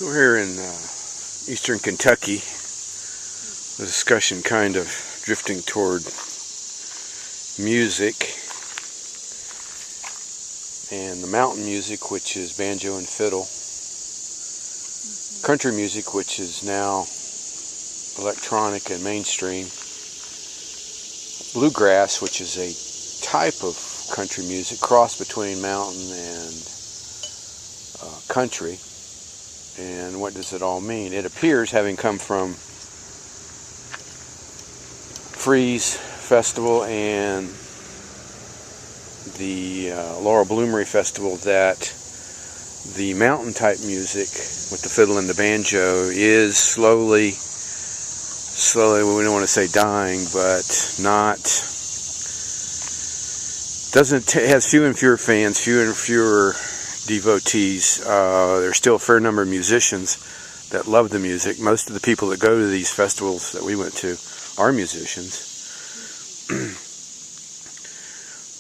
So we're here in eastern Kentucky. The discussion kind of drifting toward music and the mountain music, which is banjo and fiddle, country music, which is now electronic and mainstream, bluegrass, which is a type of country music, cross between mountain and country. And what does it all mean? It appears, having come from Freeze Festival and the Laurel Bloomery Festival, that the mountain type music with the fiddle and the banjo is slowly, we don't want to say dying, but not, has fewer and fewer fans, fewer and fewer devotees. There's still a fair number of musicians that love the music. Most of the people that go to these festivals that we went to are musicians.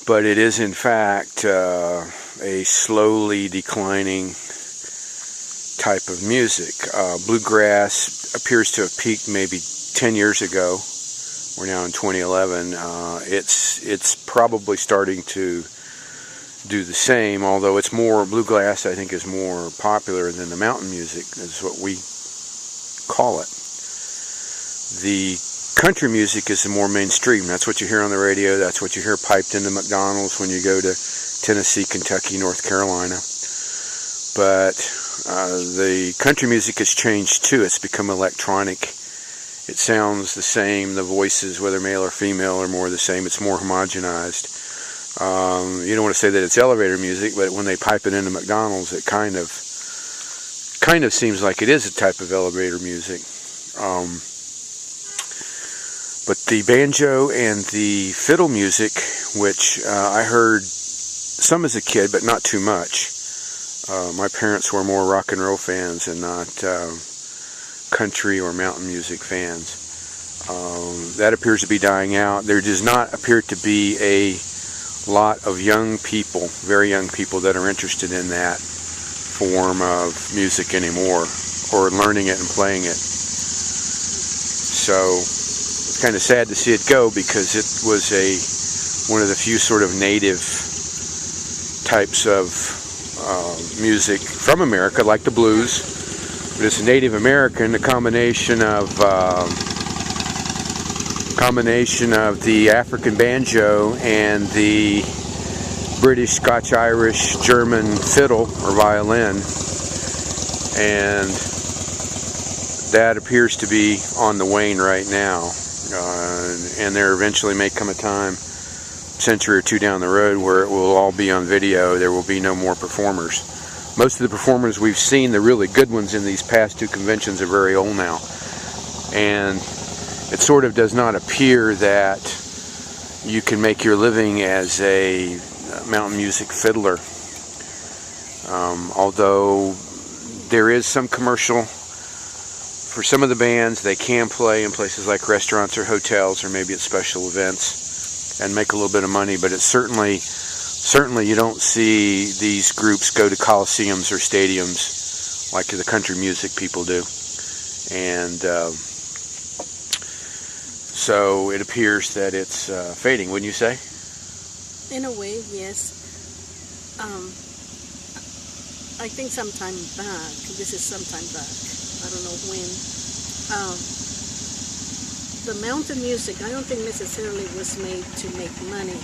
But it is in fact a slowly declining type of music. Bluegrass appears to have peaked maybe 10 years ago. We're now in 2011. It's probably starting to do the same, although it's more, bluegrass I think is more popular than the mountain music, is what we call it. The country music is the more mainstream. That's what you hear on the radio. That's what you hear piped into McDonald's when you go to Tennessee, Kentucky, North Carolina. But the country music has changed too. It's become electronic. It sounds the same. The voices, whether male or female, are more the same. It's more homogenized. You don't want to say that it's elevator music, but when they pipe it into McDonald's, it kind of seems like it is a type of elevator music. But the banjo and the fiddle music, which I heard some as a kid, but not too much. My parents were more rock and roll fans and not country or mountain music fans. That appears to be dying out. There does not appear to be a lot of young people, very young people, that are interested in that form of music anymore, or learning it and playing it. So it's kind of sad to see it go, because it was one of the few sort of native types of music from America, like the blues. But it's Native American, a combination of the African banjo and the British, Scotch, Irish, German fiddle or violin, and that appears to be on the wane right now. And there eventually may come a time, century or two down the road, where it will all be on video. There will be no more performers. Most of the performers we've seen, the really good ones in these past two conventions, are very old now, and it sort of does not appear that you can make your living as a mountain music fiddler. Although there is some commercial for some of the bands. They can play in places like restaurants or hotels, or maybe at special events, and make a little bit of money. But it's certainly you don't see these groups go to coliseums or stadiums like the country music people do. And so it appears that it's fading, wouldn't you say? In a way, yes. I think sometime back, this is sometime back, I don't know when, the mountain music, I don't think necessarily was made to make money.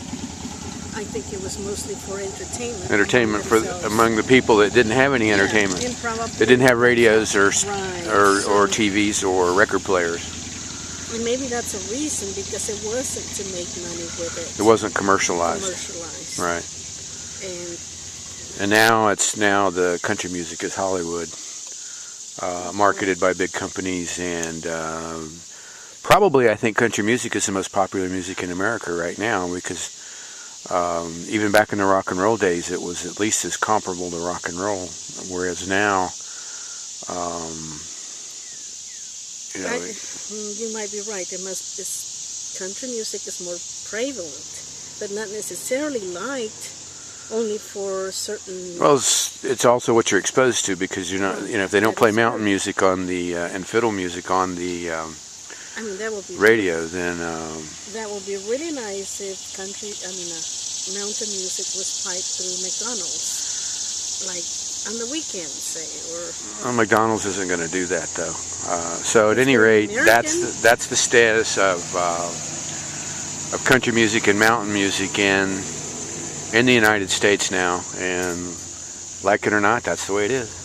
I think it was mostly for entertainment. Entertainment among the people that didn't have any entertainment. They didn't have radios or TVs or record players. And maybe that's a reason, because it wasn't to make money with it. It wasn't commercialized. Right. And now the country music is Hollywood, marketed by big companies, and probably I think country music is the most popular music in America right now, because even back in the rock and roll days, it was at least as comparable to rock and roll, whereas now, you might be right. Country music is more prevalent, but not necessarily liked only for certain. Well, it's also what you're exposed to, because you're not, if they don't That play is mountain true. music on the and fiddle music on the I mean, that would be radio, then that would be really nice if mountain music was piped through McDonald's, like on the weekends, say, or. McDonald's isn't going to do that, though. So at It's any very rate, American. that's the status of country music and mountain music in the United States now, and like it or not, that's the way it is.